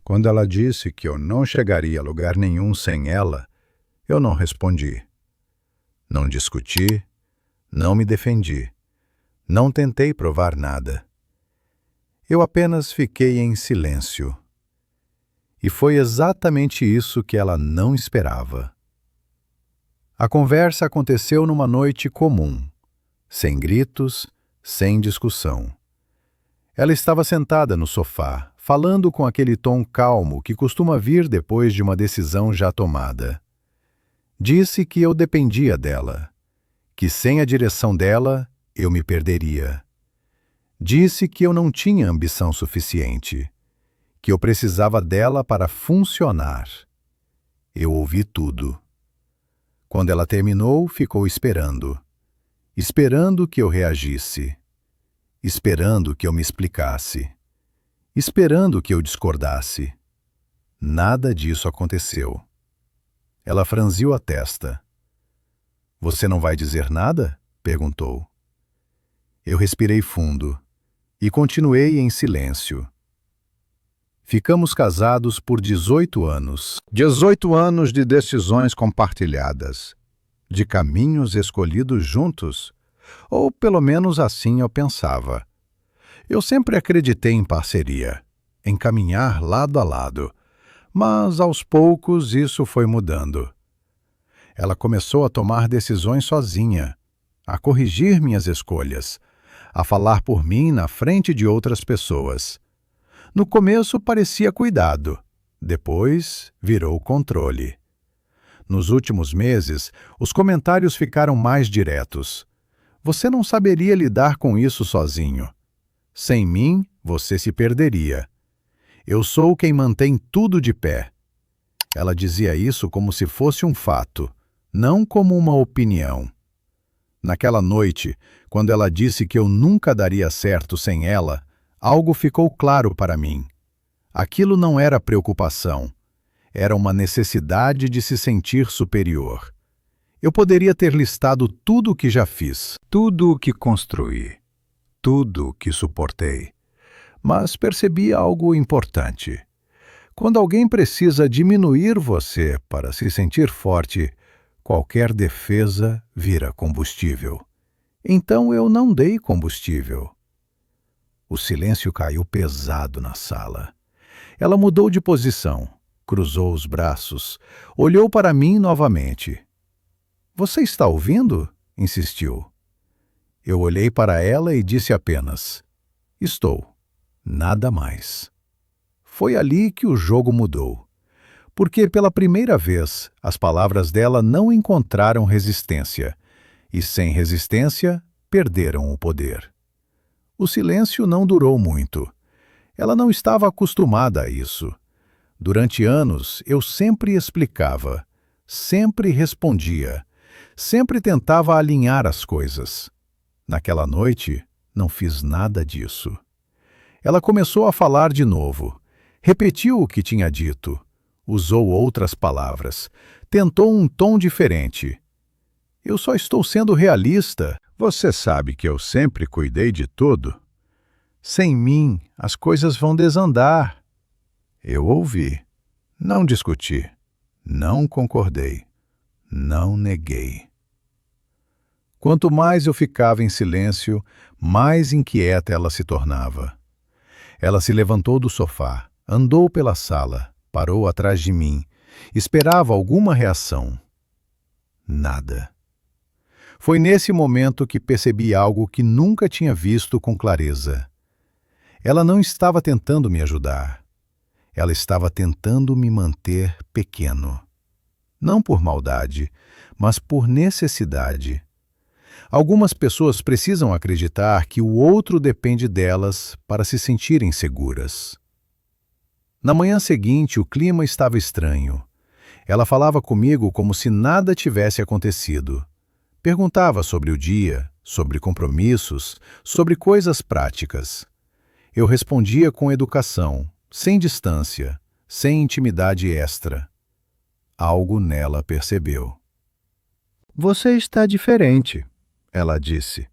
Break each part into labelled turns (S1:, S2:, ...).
S1: Quando ela disse que eu não chegaria a lugar nenhum sem ela, eu não respondi. Não discuti, não me defendi, não tentei provar nada. Eu apenas fiquei em silêncio. E foi exatamente isso que ela não esperava. A conversa aconteceu numa noite comum, sem gritos, sem discussão. Ela estava sentada no sofá, falando com aquele tom calmo que costuma vir depois de uma decisão já tomada. Disse que eu dependia dela, que sem a direção dela eu me perderia. Disse que eu não tinha ambição suficiente, que eu precisava dela para funcionar. Eu ouvi tudo. Quando ela terminou, ficou esperando. Esperando que eu reagisse. Esperando que eu me explicasse. Esperando que eu discordasse. Nada disso aconteceu. Ela franziu a testa. Você não vai dizer nada? Perguntou. Eu respirei fundo e continuei em silêncio. Ficamos casados por 18 anos. 18 anos de decisões compartilhadas, de caminhos escolhidos juntos, ou pelo menos assim eu pensava. Eu sempre acreditei em parceria, em caminhar lado a lado, mas aos poucos isso foi mudando. Ela começou a tomar decisões sozinha, a corrigir minhas escolhas, a falar por mim na frente de outras pessoas. No começo parecia cuidado, depois virou controle. Nos últimos meses, os comentários ficaram mais diretos. Você não saberia lidar com isso sozinho. Sem mim, você se perderia. Eu sou quem mantém tudo de pé. Ela dizia isso como se fosse um fato, não como uma opinião. Naquela noite, quando ela disse que eu nunca daria certo sem ela, algo ficou claro para mim. Aquilo não era preocupação. Era uma necessidade de se sentir superior. Eu poderia ter listado tudo o que já fiz, tudo o que construí, tudo o que suportei. Mas percebi algo importante. Quando alguém precisa diminuir você para se sentir forte, qualquer defesa vira combustível. Então eu não dei combustível. O silêncio caiu pesado na sala. Ela mudou de posição, cruzou os braços, olhou para mim novamente. Você está ouvindo? Insistiu. Eu olhei para ela e disse apenas: estou. Nada mais. Foi ali que o jogo mudou. Porque pela primeira vez as palavras dela não encontraram resistência, e sem resistência perderam o poder. O silêncio não durou muito. Ela não estava acostumada a isso. Durante anos, eu sempre explicava, sempre respondia, sempre tentava alinhar as coisas. Naquela noite, não fiz nada disso. Ela começou a falar de novo. Repetiu o que tinha dito. Usou outras palavras. Tentou um tom diferente. Eu só estou sendo realista. Você sabe que eu sempre cuidei de tudo. Sem mim, as coisas vão desandar. Eu ouvi. Não discuti. Não concordei. Não neguei. Quanto mais eu ficava em silêncio, mais inquieta ela se tornava. Ela se levantou do sofá, andou pela sala, parou atrás de mim, esperava alguma reação. Nada. Foi nesse momento que percebi algo que nunca tinha visto com clareza. Ela não estava tentando me ajudar. Ela estava tentando me manter pequeno. Não por maldade, mas por necessidade. Algumas pessoas precisam acreditar que o outro depende delas para se sentirem seguras. Na manhã seguinte, o clima estava estranho. Ela falava comigo como se nada tivesse acontecido. Perguntava sobre o dia, sobre compromissos, sobre coisas práticas. Eu respondia com educação, sem distância, sem intimidade extra. Algo nela percebeu. Você está diferente, ela disse.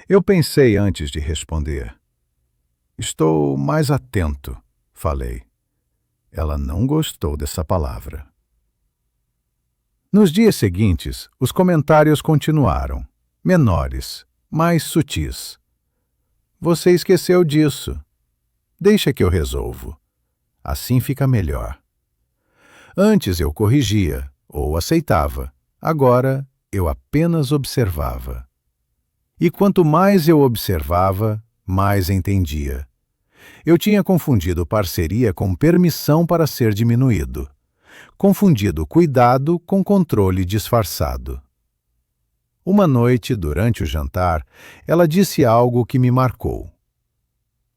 S1: Eu pensei antes de responder. Estou mais atento, falei. Ela não gostou dessa palavra. Nos dias seguintes, os comentários continuaram, menores, mais sutis. Você esqueceu disso. Deixa que eu resolvo. Assim fica melhor. Antes eu corrigia ou aceitava. Agora eu apenas observava. E quanto mais eu observava, mais entendia. Eu tinha confundido parceria com permissão para ser diminuído. Confundido cuidado com controle disfarçado. Uma noite, durante o jantar, ela disse algo que me marcou.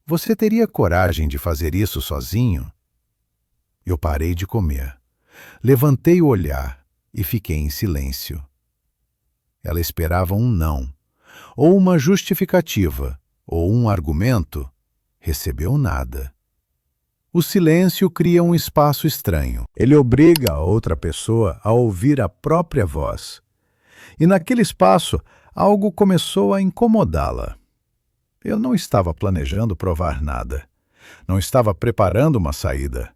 S1: Você teria coragem de fazer isso sozinho? Eu parei de comer. Levantei o olhar e fiquei em silêncio. Ela esperava um não, ou uma justificativa, ou um argumento. Recebeu nada. O silêncio cria um espaço estranho. Ele obriga a outra pessoa a ouvir a própria voz. E naquele espaço, algo começou a incomodá-la. Eu não estava planejando provar nada. Não estava preparando uma saída.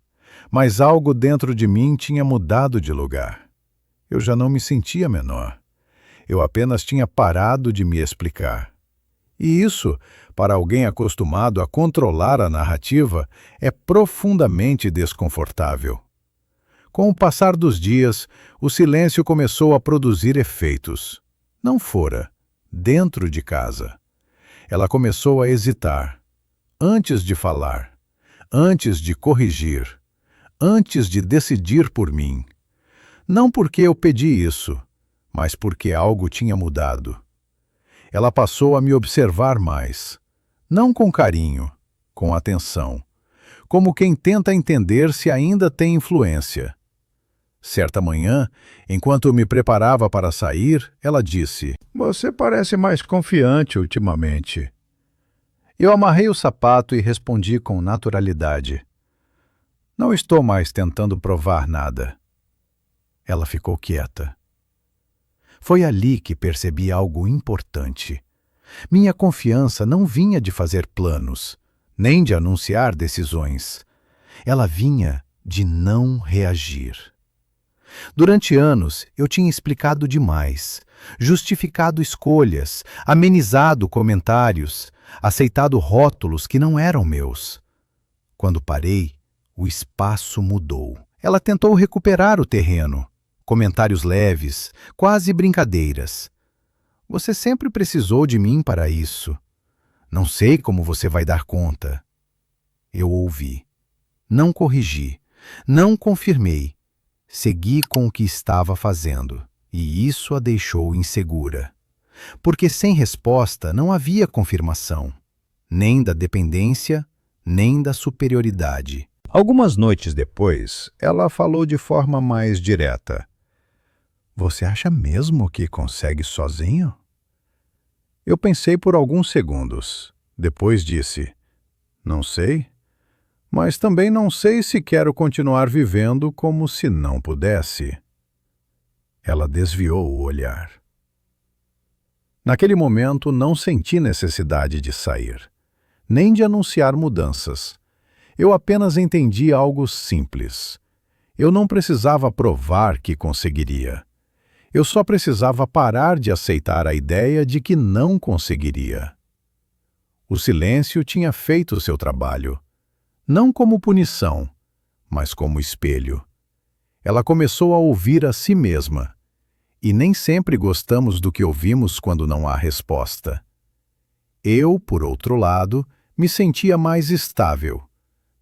S1: Mas algo dentro de mim tinha mudado de lugar. Eu já não me sentia menor. Eu apenas tinha parado de me explicar. E isso, para alguém acostumado a controlar a narrativa, é profundamente desconfortável. Com o passar dos dias, o silêncio começou a produzir efeitos. Não fora, dentro de casa. Ela começou a hesitar, antes de falar, antes de corrigir, antes de decidir por mim. Não porque eu pedi isso, mas porque algo tinha mudado. Ela passou a me observar mais, não com carinho, com atenção, como quem tenta entender se ainda tem influência. Certa manhã, enquanto eu me preparava para sair, ela disse: "Você parece mais confiante ultimamente." Eu amarrei o sapato e respondi com naturalidade: "Não estou mais tentando provar nada." Ela ficou quieta. Foi ali que percebi algo importante. Minha confiança não vinha de fazer planos, nem de anunciar decisões. Ela vinha de não reagir. Durante anos, eu tinha explicado demais, justificado escolhas, amenizado comentários, aceitado rótulos que não eram meus. Quando parei, o espaço mudou. Ela tentou recuperar o terreno. Comentários leves, quase brincadeiras. Você sempre precisou de mim para isso. Não sei como você vai dar conta. Eu ouvi. Não corrigi. Não confirmei. Segui com o que estava fazendo. E isso a deixou insegura. Porque sem resposta não havia confirmação. Nem da dependência, nem da superioridade. Algumas noites depois, ela falou de forma mais direta. Você acha mesmo que consegue sozinho? Eu pensei por alguns segundos. Depois disse: não sei, mas também não sei se quero continuar vivendo como se não pudesse. Ela desviou o olhar. Naquele momento, não senti necessidade de sair, nem de anunciar mudanças. Eu apenas entendi algo simples. Eu não precisava provar que conseguiria. Eu só precisava parar de aceitar a ideia de que não conseguiria. O silêncio tinha feito seu trabalho, não como punição, mas como espelho. Ela começou a ouvir a si mesma, e nem sempre gostamos do que ouvimos quando não há resposta. Eu, por outro lado, me sentia mais estável,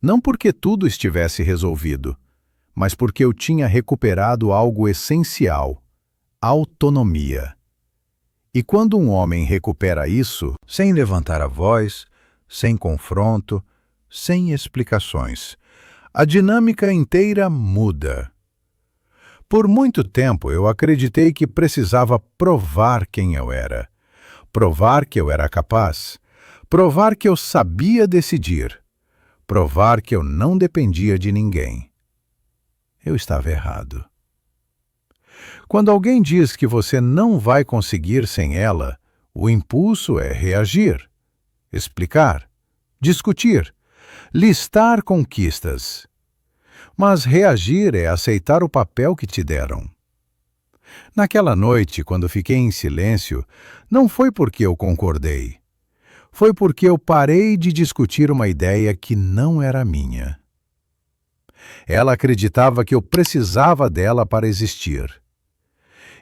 S1: não porque tudo estivesse resolvido, mas porque eu tinha recuperado algo essencial: autonomia. E quando um homem recupera isso, sem levantar a voz, sem confronto, sem explicações, a dinâmica inteira muda. Por muito tempo eu acreditei que precisava provar quem eu era, provar que eu era capaz, provar que eu sabia decidir, provar que eu não dependia de ninguém. Eu estava errado. Quando alguém diz que você não vai conseguir sem ela, o impulso é reagir, explicar, discutir, listar conquistas. Mas reagir é aceitar o papel que te deram. Naquela noite, quando fiquei em silêncio, não foi porque eu concordei. Foi porque eu parei de discutir uma ideia que não era minha. Ela acreditava que eu precisava dela para existir.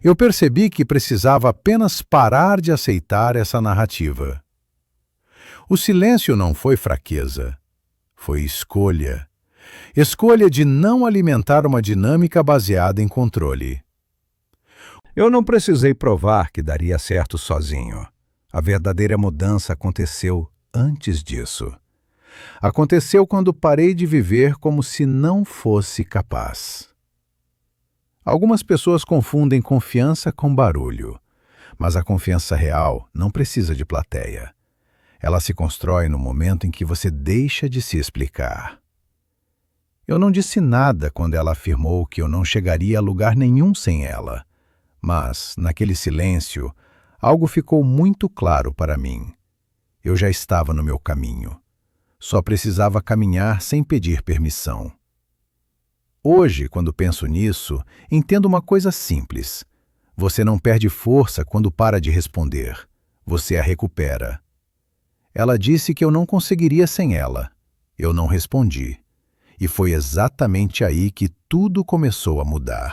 S1: Eu percebi que precisava apenas parar de aceitar essa narrativa. O silêncio não foi fraqueza, foi escolha. Escolha de não alimentar uma dinâmica baseada em controle. Eu não precisei provar que daria certo sozinho. A verdadeira mudança aconteceu antes disso. Aconteceu quando parei de viver como se não fosse capaz. Algumas pessoas confundem confiança com barulho, mas a confiança real não precisa de plateia. Ela se constrói no momento em que você deixa de se explicar. Eu não disse nada quando ela afirmou que eu não chegaria a lugar nenhum sem ela, mas, naquele silêncio, algo ficou muito claro para mim. Eu já estava no meu caminho. Só precisava caminhar sem pedir permissão. Hoje, quando penso nisso, entendo uma coisa simples. Você não perde força quando para de responder. Você a recupera. Ela disse que eu não conseguiria sem ela. Eu não respondi. E foi exatamente aí que tudo começou a mudar.